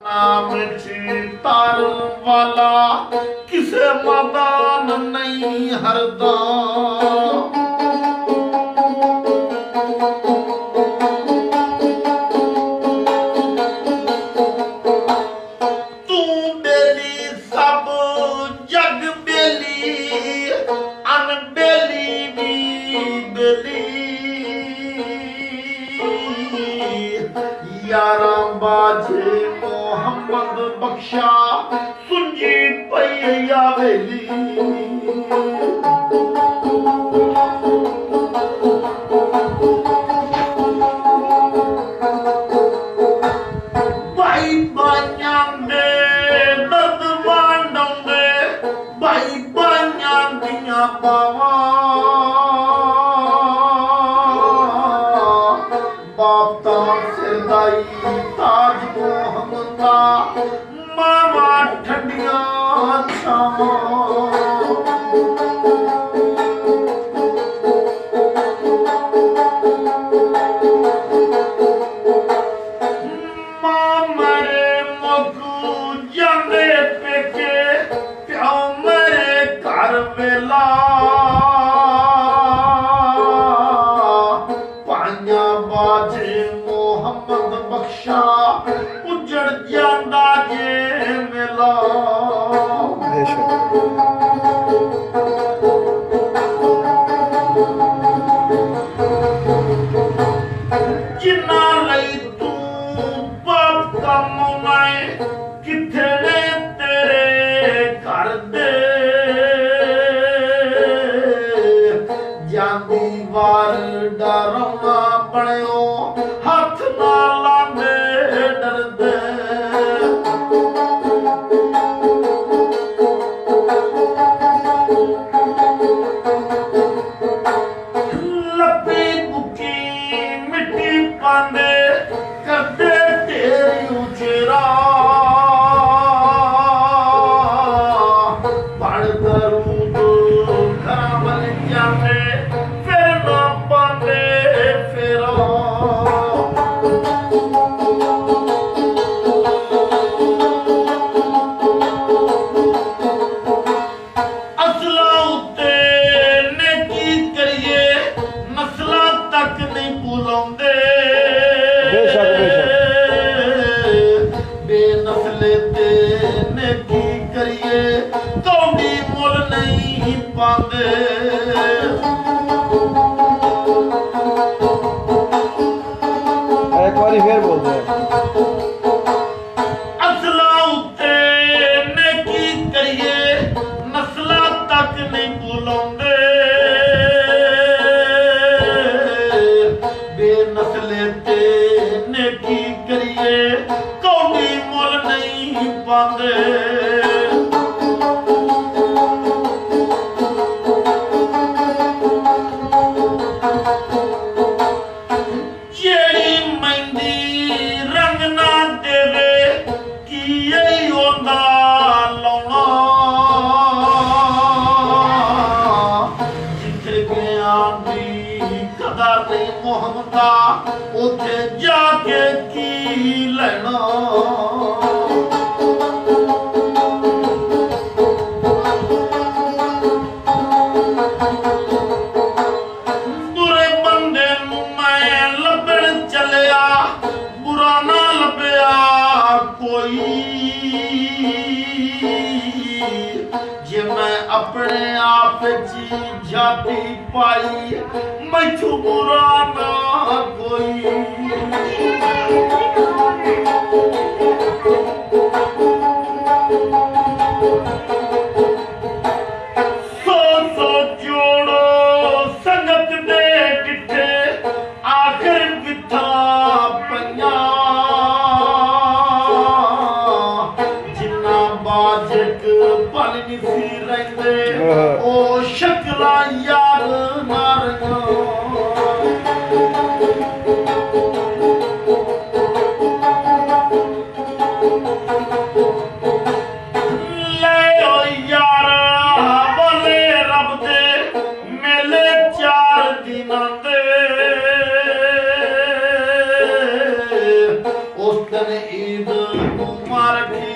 ਮਿੱਠੀ ਤਾਰ ਵਾਲਾ ਕਿਸੇ ਮਦਾਨ ਨਹੀਂ ਹਰਦਾ। ਤੂੰ ਬੇਲੀ ਸਭ ਜਗ ਬੇਲੀ, ਅਨਬੇਲੀ ਵੀ ਬੇਲੀ। यारां बाजे मोहम्मद बख्शा सुंजी पई हवेली। भाई बाइयां दे दर्द वांडोंदे, भाई बाइयां दियां बावां। बाप तां सिरदाई ताज मोहम्मदा, मावा ठंडियां छावां। मां मरे मोकू जांदे पेके, प्यो मरे घर वेला। बाजे मोहम्मद बख्शा उजड़ जांदा जे मेला। जिन्ना लई तू बाप कमाउना है, किथे ने तेरे घर दे। ਜਾਂਦੀ ਵਾਰ ਡਰਾਉਣਾ ਬਣਿਓ, ਹੱਥ ਨਾ ਲਾਂਦੇ ਡਰਦੇ। ਲੱਭੀ ਬੁੱਕੀ ਮਿੱਟੀ ਪਾਂਦੇ, ਕਰਦੇ ਤੇਰੀ ਉਚੇਰਾ। ਬਣ ਦਰੂਦ ਘਰਾਂ ਵੱਲ ਜਾਂਦੇ, ਬੇਨਸਲੇ ਤੇ ਨੇ ਕੀ ਕਰੀਏ, ਕੌਡੀ ਮੁੱਲ ਨਹੀਂ ਪਾਉਂਦੇ। ਇੱਕ ਵਾਰੀ ਫੇਰ ਬੋਲਦੇ ਅਸਲਾਂ ਉੱਤੇ ਨੇ ਕੀ ਕਰੀਏ, ਨਸਲਾਂ ਤੱਕ ਨਹੀਂ ਬੁਲਾਉਂਦੇ। ਬੇਨਸਲੇ ਤੇ ਨੇ ਕੀ ਕਰੀਏ, ਕੌਡੀ ਮੁੱਲ ਨਹੀਂ ਪਾਉਂਦੇ। ਮੁਹੰਮਦਾ ਉੱਥੇ ਜਾ ਕੇ ਕੀ ਲੈਣਾ। ਬੁਰੇ ਬੰਦੇ ਨੂੰ ਮੈਂ ਲੱਭਣ ਚੱਲਿਆ, ਬੁਰਾ ਨਾ ਲੱਭਿਆ ਕੋਈ। ਜੇ ਮੈਂ ਆਪਣੇ ਆਪ ਚ ਜਾਤੀ ਪਾਈ, ਮੈਥੋਂ ਬੁਰਾ ਨਾ ਕੋਈ। ਸੋ ਜੋੜੋ ਸੰਗਤ ਦੇ ਕਿੱਥੇ, ਆਖਰ ਕਿੱਥਾ ਪਈਆਂ। ਜਿੰਨਾ ਬਾਜਕ ਪਲ ਨਹੀਂ ਸੀ ਰਹਿੰਦੇ, ਉਹ ਸ਼ਕਲਾਂ ਯਾਰ ਮਾਰੀਆਂ। ਉਸ ਦਿਨ ਈਦ ਮਾਰਖੀ